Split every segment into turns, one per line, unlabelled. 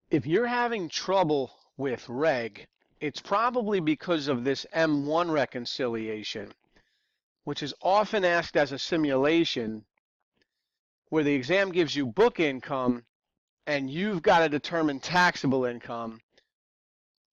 If you're having trouble with reg, it's probably because of this M1 reconciliation, which is often asked as a simulation where the exam gives you book income and you've got to determine taxable income,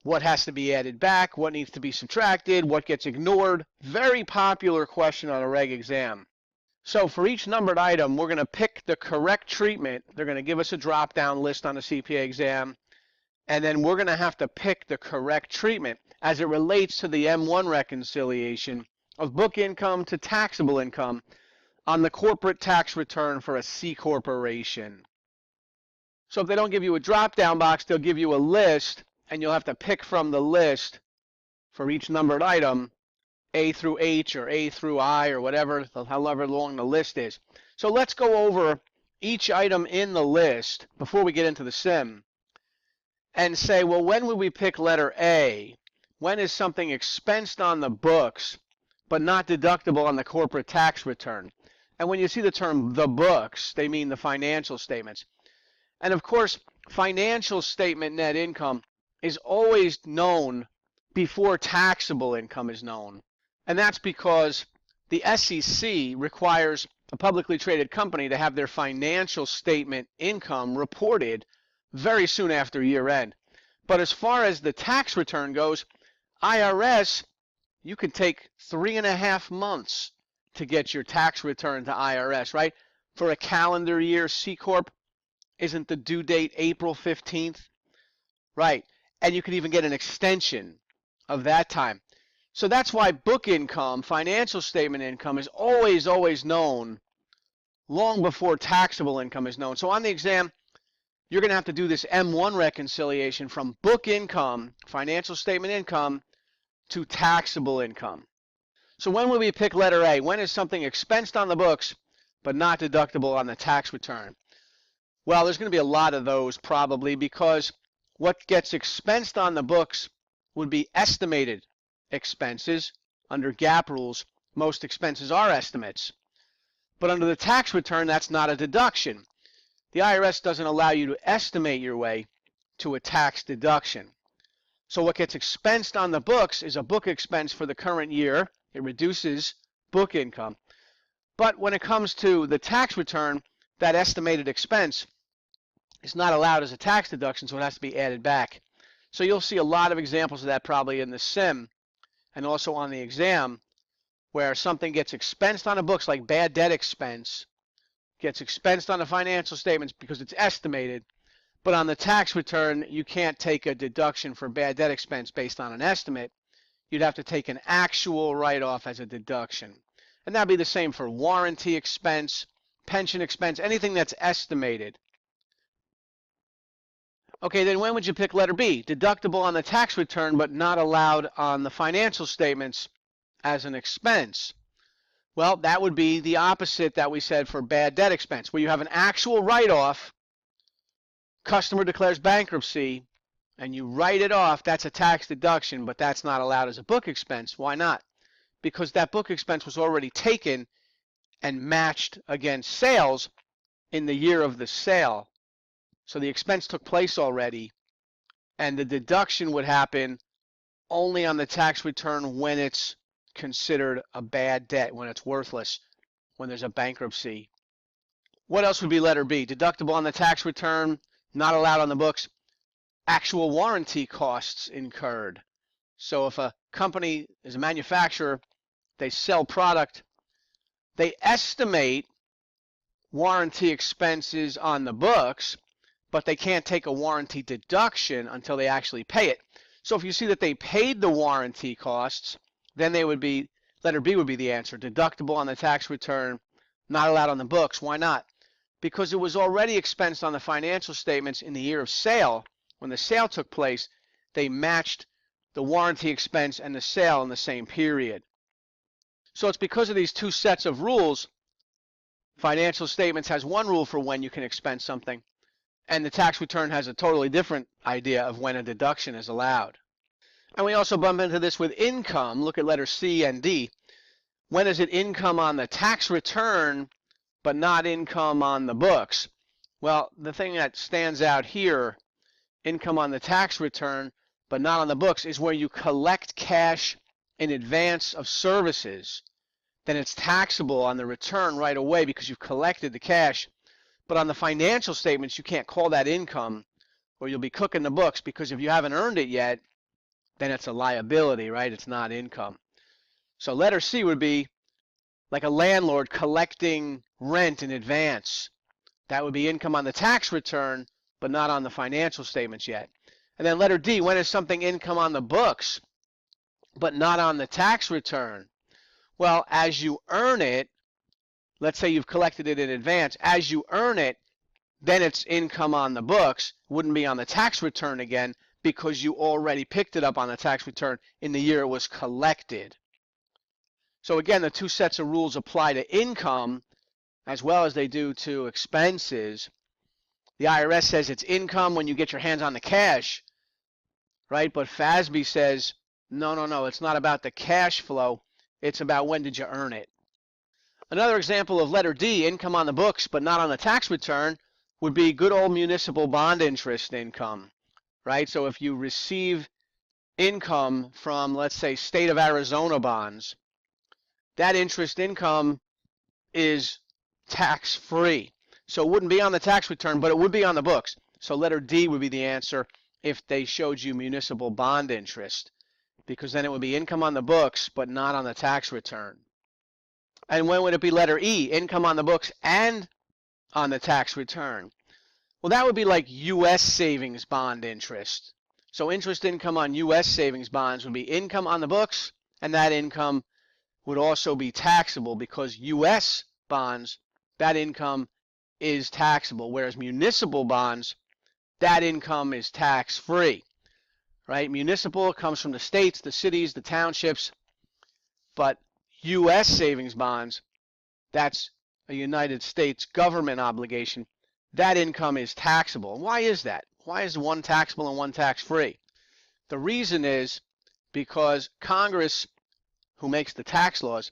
what has to be added back, what needs to be subtracted, what gets ignored. Very popular question on a reg exam. So for each numbered item, we're going to pick the correct treatment. They're going to give us a drop-down list on the CPA exam. And then we're going to have to pick the correct treatment as it relates to the M1 reconciliation of book income to taxable income on the corporate tax return for a C corporation. So if they don't give you a drop-down box, they'll give you a list, and you'll have to pick from the list for each numbered item, A through H or A through I or whatever, however long the list is. So let's go over each item in the list before we get into the sim and say, well, when would we pick letter A? When is something expensed on the books but not deductible on the corporate tax return? And when you see the term the books, they mean the financial statements. And of course, financial statement net income is always known before taxable income is known. And that's because the SEC requires a publicly traded company to have their financial statement income reported very soon after year end. But as far as the tax return goes, IRS, you can take 3.5 months to get your tax return to IRS, right? For a calendar year C Corp, isn't the due date April 15th? Right. And you can even get an extension of that time. So that's why book income, financial statement income, is always known long before taxable income is known. So on the exam, you're going to have to do this M1 reconciliation from book income, financial statement income, to taxable income. So when will we pick letter A? When is something expensed on the books but not deductible on the tax return? Well, there's going to be a lot of those probably, because what gets expensed on the books would be estimated expenses. Under GAAP rules, most expenses are estimates. But under the tax return, that's not a deduction. The IRS doesn't allow you to estimate your way to a tax deduction. So what gets expensed on the books is a book expense for the current year. It reduces book income. But when it comes to the tax return, that estimated expense is not allowed as a tax deduction, so it has to be added back. So you'll see a lot of examples of that probably in the sim and also on the exam, where something gets expensed on the books, like bad debt expense, gets expensed on the financial statements because it's estimated, but on the tax return, you can't take a deduction for bad debt expense based on an estimate. You'd have to take an actual write-off as a deduction. And that'd be the same for warranty expense, pension expense, anything that's estimated. Okay, then when would you pick letter B? Deductible on the tax return, but not allowed on the financial statements as an expense. Well, that would be the opposite that we said for bad debt expense, where you have an actual write-off, customer declares bankruptcy, and you write it off. That's a tax deduction, but that's not allowed as a book expense. Why not? Because that book expense was already taken and matched against sales in the year of the sale. So the expense took place already, and the deduction would happen only on the tax return when it's considered a bad debt, when it's worthless, when there's a bankruptcy. What else would be letter B? Deductible on the tax return, not allowed on the books. Actual warranty costs incurred. So if a company is a manufacturer, they sell product, they estimate warranty expenses on the books, but they can't take a warranty deduction until they actually pay it. So if you see that they paid the warranty costs, then they would be, letter B would be the answer. Deductible on the tax return, not allowed on the books. Why not? Because it was already expensed on the financial statements in the year of sale. When the sale took place, they matched the warranty expense and the sale in the same period. So it's because of these two sets of rules. Financial statements has one rule for when you can expense something, and the tax return has a totally different idea of when a deduction is allowed. And we also bump into this with income. Look at letter C and D. When is it income on the tax return but not income on the books? Well, the thing that stands out here income on the tax return, but not on the books, is where you collect cash in advance of services. Then it's taxable on the return right away because you've collected the cash. But on the financial statements, you can't call that income, or you'll be cooking the books, because if you haven't earned it yet, then it's a liability, right? It's not income. So letter C would be like a landlord collecting rent in advance. That would be income on the tax return, but not on the financial statements yet. And then letter D, when is something income on the books, but not on the tax return? Well, as you earn it, let's say you've collected it in advance, as you earn it, then it's income on the books. Wouldn't be on the tax return again because you already picked it up on the tax return in the year it was collected. So again, the two sets of rules apply to income as well as they do to expenses. The IRS says it's income when you get your hands on the cash, right? But FASB says, no, it's not about the cash flow. It's about when did you earn it. Another example of letter D, income on the books but not on the tax return, would be good old municipal bond interest income, right? So if you receive income from, let's say, state of Arizona bonds, that interest income is tax-free. So it wouldn't be on the tax return, but it would be on the books. So letter D would be the answer if they showed you municipal bond interest, because then it would be income on the books but not on the tax return. And when would it be letter E, income on the books and on the tax return? Well, that would be like U.S. savings bond interest. So interest income on U.S. savings bonds would be income on the books, and that income would also be taxable because U.S. bonds, that income is taxable, whereas municipal bonds, that income is tax-free, right? Municipal comes from the states, the cities, the townships, but U.S. savings bonds, that's a United States government obligation. That income is taxable. Why is that? Why is one taxable and one tax-free? The reason is because Congress, who makes the tax laws,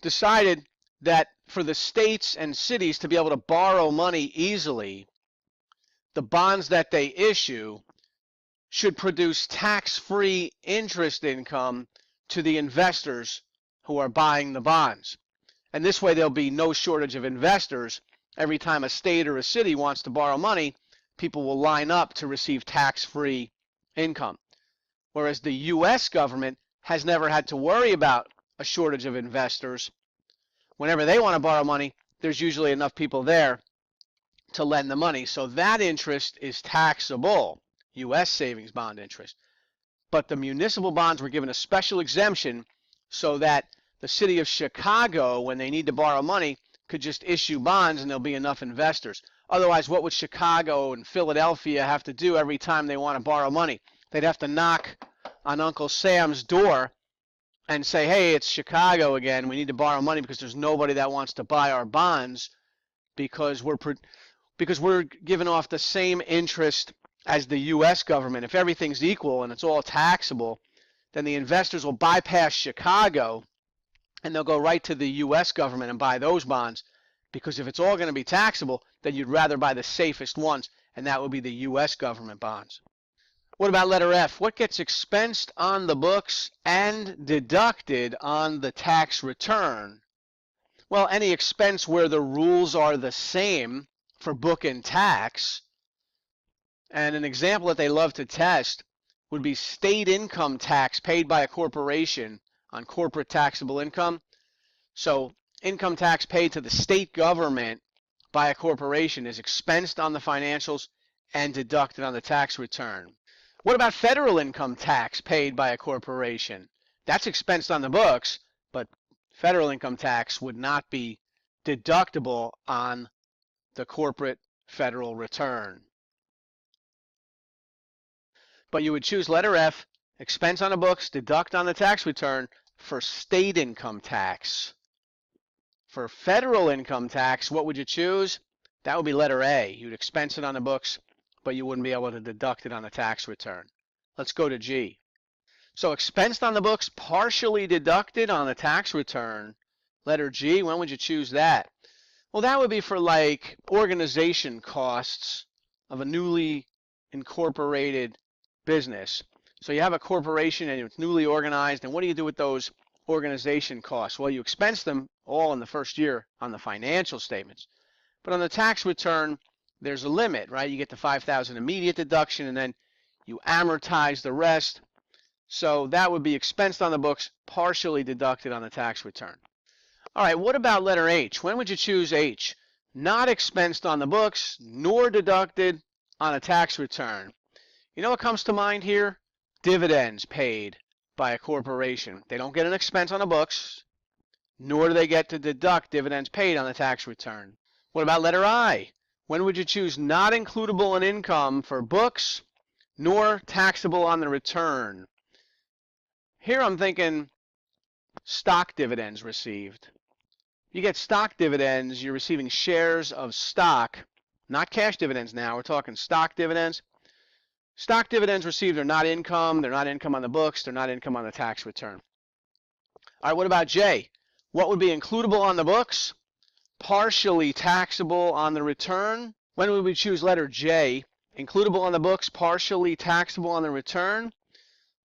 decided that for the states and cities to be able to borrow money easily, the bonds that they issue should produce tax-free interest income to the investors who are buying the bonds. And this way there'll be no shortage of investors. Every time a state or a city wants to borrow money, people will line up to receive tax-free income. Whereas the U.S. government has never had to worry about a shortage of investors. Whenever they want to borrow money, there's usually enough people there to lend the money. So that interest is taxable, U.S. savings bond interest. But the municipal bonds were given a special exemption so that the city of Chicago, when they need to borrow money, could just issue bonds and there'll be enough investors. Otherwise, what would Chicago and Philadelphia have to do every time they want to borrow money? They'd have to knock on Uncle Sam's door and say, hey, it's Chicago again. We need to borrow money because there's nobody that wants to buy our bonds because we're giving off the same interest as the U.S. government. If everything's equal and it's all taxable, then the investors will bypass Chicago and they'll go right to the U.S. government and buy those bonds, because if it's all going to be taxable, then you'd rather buy the safest ones, and that would be the U.S. government bonds. What about letter F? What gets expensed on the books and deducted on the tax return? Well, any expense where the rules are the same for book and tax. And an example that they love to test would be state income tax paid by a corporation on corporate taxable income. So income tax paid to the state government by a corporation is expensed on the financials and deducted on the tax return. What about federal income tax paid by a corporation? That's expensed on the books, but federal income tax would not be deductible on the corporate federal return. But you would choose letter F, expense on the books, deduct on the tax return for state income tax. For federal income tax, what would you choose? That would be letter A. You'd expense it on the books, but you wouldn't be able to deduct it on the tax return. Let's go to G. So expensed on the books, partially deducted on the tax return. Letter G, when would you choose that? Well, that would be for like organization costs of a newly incorporated business. So you have a corporation and it's newly organized, and what do you do with those organization costs? Well, you expense them all in the first year on the financial statements. But on the tax return, there's a limit, right? You get the $5,000 immediate deduction, and then you amortize the rest. So that would be expensed on the books, partially deducted on the tax return. All right, what about letter H? When would you choose H? Not expensed on the books, nor deducted on a tax return. You know what comes to mind here? Dividends paid by a corporation. They don't get an expense on the books, nor do they get to deduct dividends paid on the tax return. What about letter I? When would you choose not includable in income for books, nor taxable on the return? Here I'm thinking stock dividends received. You get stock dividends, you're receiving shares of stock, not cash dividends now, we're talking stock dividends. Stock dividends received are not income, they're not income on the books, they're not income on the tax return. All right, what about J? What would be includable on the books? Partially taxable on the return. When would we choose letter J? Includable on the books, partially taxable on the return.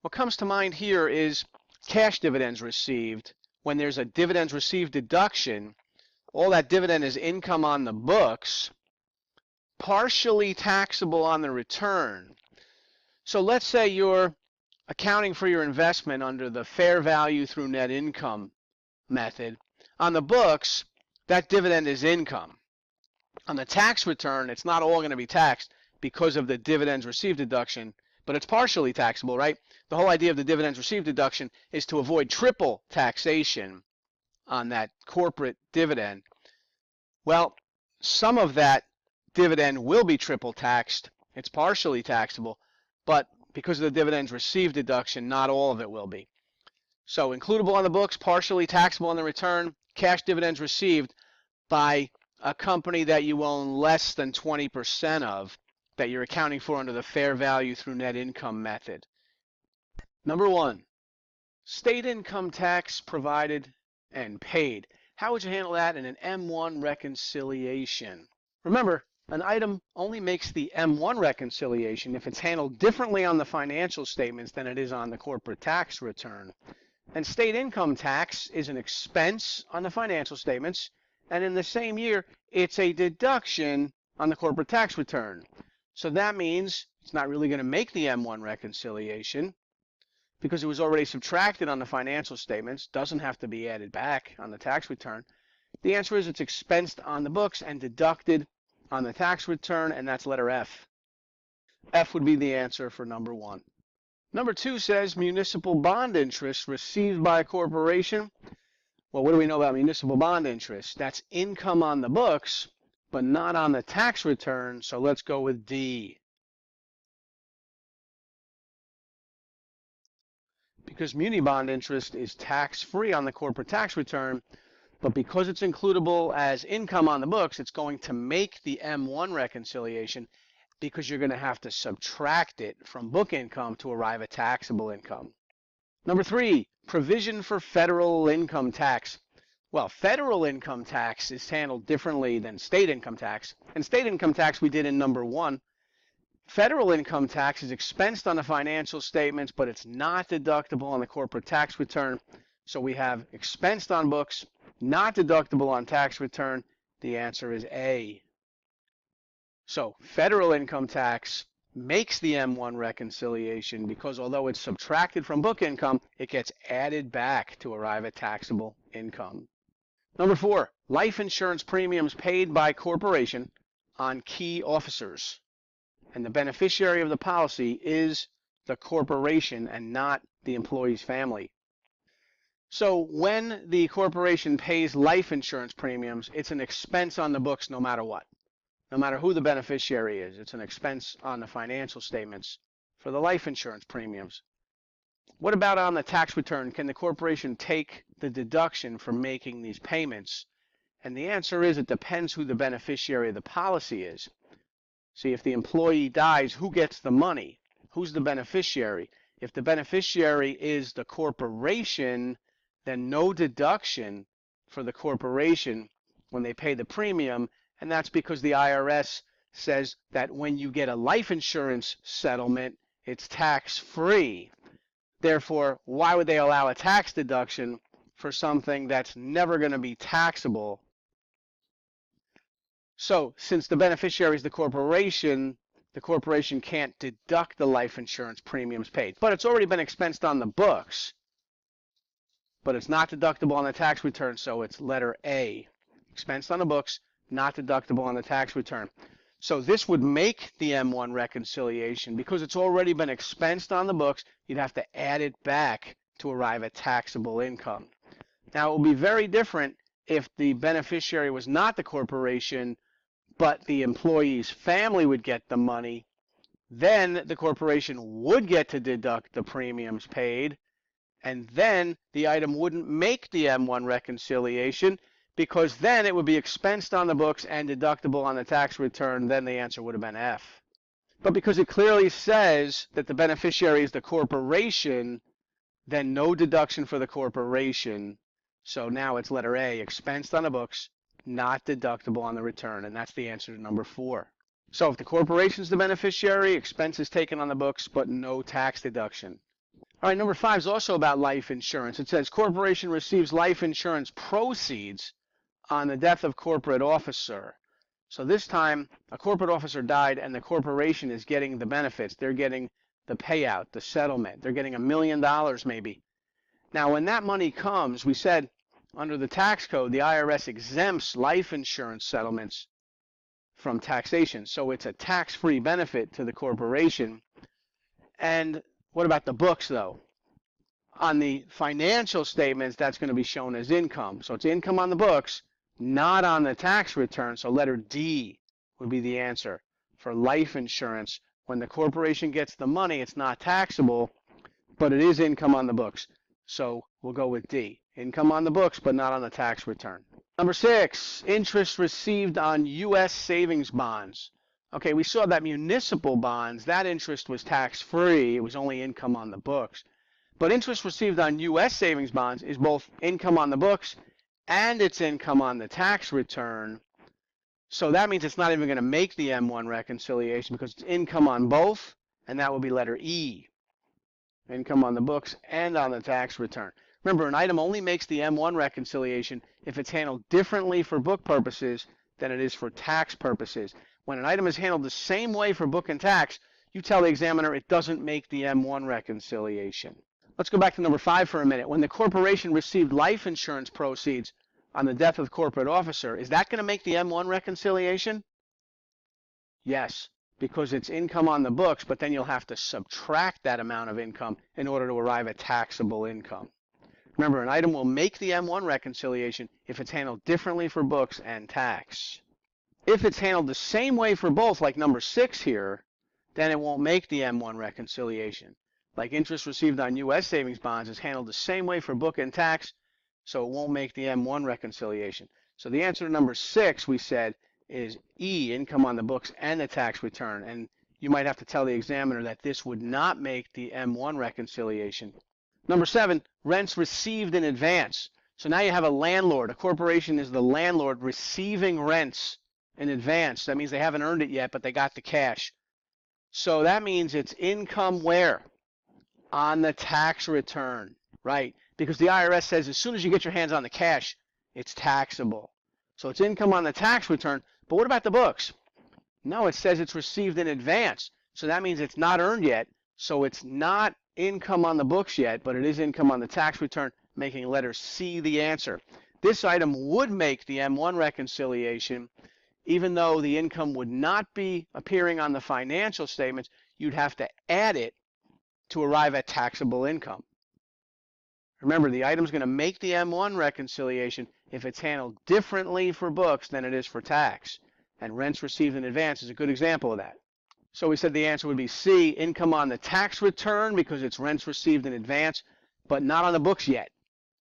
What comes to mind here is cash dividends received. When there's a dividends received deduction, all that dividend is income on the books, partially taxable on the return. So let's say you're accounting for your investment under the fair value through net income method. On the books, that dividend is income. On the tax return, it's not all going to be taxed because of the dividends received deduction, but it's partially taxable, right? The whole idea of the dividends received deduction is to avoid triple taxation on that corporate dividend. Well, some of that dividend will be triple taxed. It's partially taxable, but because of the dividends received deduction, not all of it will be. So includable on the books, partially taxable on the return, cash dividends received by a company that you own less than 20% of, that you're accounting for under the fair value through net income method. Number 1, state income tax provided and paid. How would you handle that in an M1 reconciliation? Remember, an item only makes the M1 reconciliation if it's handled differently on the financial statements than it is on the corporate tax return. And state income tax is an expense on the financial statements, and in the same year, it's a deduction on the corporate tax return. So that means it's not really going to make the M1 reconciliation because it was already subtracted on the financial statements, doesn't have to be added back on the tax return. The answer is it's expensed on the books and deducted on the tax return, and that's letter F. F would be the answer for number 1. Number 2 says municipal bond interest received by a corporation. Well, what do we know about municipal bond interest? That's income on the books, but not on the tax return, so let's go with D. Because muni bond interest is tax-free on the corporate tax return, but because it's includable as income on the books, it's going to make the M1 reconciliation because you're going to have to subtract it from book income to arrive at taxable income. Number 3, provision for federal income tax. Well, federal income tax is handled differently than state income tax. And state income tax we did in number 1. Federal income tax is expensed on the financial statements, but it's not deductible on the corporate tax return. So we have expensed on books, not deductible on tax return. The answer is A. So federal income tax makes the M1 reconciliation because although it's subtracted from book income, it gets added back to arrive at taxable income. Number 4, life insurance premiums paid by corporation on key officers. And the beneficiary of the policy is the corporation and not the employee's family. So when the corporation pays life insurance premiums, it's an expense on the books no matter what. No matter who the beneficiary is, it's an expense on the financial statements for the life insurance premiums. What about on the tax return? Can the corporation take the deduction for making these payments? And the answer is it depends who the beneficiary of the policy is. See, if the employee dies, who gets the money? Who's the beneficiary? If the beneficiary is the corporation, then no deduction for the corporation when they pay the premium, and that's because the IRS says that when you get a life insurance settlement, it's tax-free. Therefore, why would they allow a tax deduction for something that's never going to be taxable? So, since the beneficiary is the corporation can't deduct the life insurance premiums paid. But it's already been expensed on the books. But it's not deductible on the tax return, so it's letter A. Expensed on the books, not deductible on the tax return. So this would make the M1 reconciliation. Because it's already been expensed on the books, you'd have to add it back to arrive at taxable income. Now, it would be very different if the beneficiary was not the corporation, but the employee's family would get the money. Then the corporation would get to deduct the premiums paid, and then the item wouldn't make the M1 reconciliation, because then it would be expensed on the books and deductible on the tax return. Then the answer would have been F. But because it clearly says that the beneficiary is the corporation, then no deduction for the corporation. So now it's letter A, expensed on the books, not deductible on the return. And that's the answer to number 4. So if the corporation is the beneficiary, expenses taken on the books, but no tax deduction. All right, number 5 is also about life insurance. It says corporation receives life insurance proceeds on the death of corporate officer. So this time, a corporate officer died and the corporation is getting the benefits. They're getting the payout, the settlement. They're getting $1 million maybe. Now, when that money comes, we said under the tax code, the IRS exempts life insurance settlements from taxation. So it's a tax-free benefit to the corporation. And what about the books, though? On the financial statements, that's going to be shown as income. So it's income on the books, not on the tax return. So letter D would be the answer for life insurance. When the corporation gets the money, it's not taxable, but it is income on the books. So we'll go with D. Income on the books, but not on the tax return. Number 6, interest received on U.S. savings bonds. Okay, we saw that municipal bonds, that interest was tax-free. It was only income on the books. But interest received on U.S. savings bonds is both income on the books and it's income on the tax return. So that means it's not even going to make the M1 reconciliation because it's income on both, and that will be letter E. Income on the books and on the tax return. Remember, an item only makes the M1 reconciliation if it's handled differently for book purposes than it is for tax purposes. When an item is handled the same way for book and tax, you tell the examiner it doesn't make the M1 reconciliation. Let's go back to number 5 for a minute. When the corporation received life insurance proceeds on the death of the corporate officer, is that going to make the M1 reconciliation? Yes, because it's income on the books, but then you'll have to subtract that amount of income in order to arrive at taxable income. Remember, an item will make the M1 reconciliation if it's handled differently for books and tax. If it's handled the same way for both, like number 6 here, then it won't make the M1 reconciliation. Like interest received on U.S. savings bonds is handled the same way for book and tax, so it won't make the M1 reconciliation. So the answer to number 6, we said, is E, income on the books and the tax return. And you might have to tell the examiner that this would not make the M1 reconciliation. Number 7, rents received in advance. So now you have a landlord. A corporation is the landlord receiving rents in advance. That means they haven't earned it yet, but they got the cash. So that means it's income where? On the tax return, right? Because the IRS says as soon as you get your hands on the cash, it's taxable. So it's income on the tax return. But what about the books? No, it says it's received in advance. So that means it's not earned yet. So it's not income on the books yet, but it is income on the tax return, making letter C the answer. This item would make the M1 reconciliation, even though the income would not be appearing on the financial statements. You'd have to add it to arrive at taxable income. Remember, the item's going to make the M1 reconciliation if it's handled differently for books than it is for tax. And rents received in advance is a good example of that. So we said the answer would be C, income on the tax return because it's rents received in advance, but not on the books yet.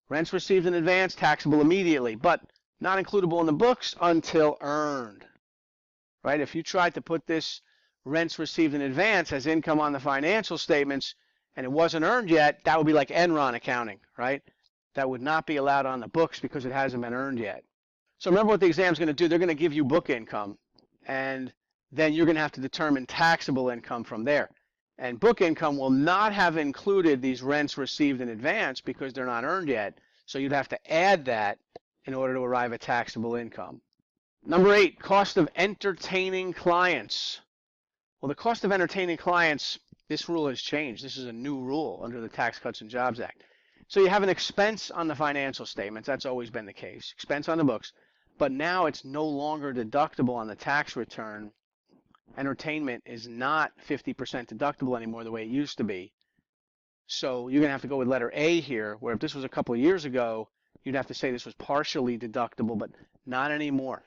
Rents received in advance, taxable immediately, but not includable in the books until earned. Right? If you tried to put this rents received in advance as income on the financial statements and it wasn't earned yet, that would be like Enron accounting, right? That would not be allowed on the books because it hasn't been earned yet. So remember what the exam's going to do. They're going to give you book income, and then you're going to have to determine taxable income from there. And book income will not have included these rents received in advance because they're not earned yet. So you'd have to add that in order to arrive at taxable income. Number 8, cost of entertaining clients. Well, the cost of entertaining clients, this rule has changed. This is a new rule under the Tax Cuts and Jobs Act. So you have an expense on the financial statements. That's always been the case. Expense on the books. But now it's no longer deductible on the tax return. Entertainment is not 50% deductible anymore the way it used to be. So you're going to have to go with letter A here, where if this was a couple of years ago, you'd have to say this was partially deductible, but not anymore.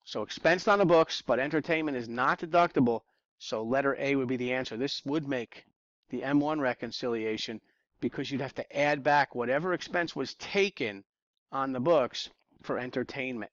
So expensed on the books, but entertainment is not deductible, so letter A would be the answer. This would make the M1 reconciliation because you'd have to add back whatever expense was taken on the books for entertainment.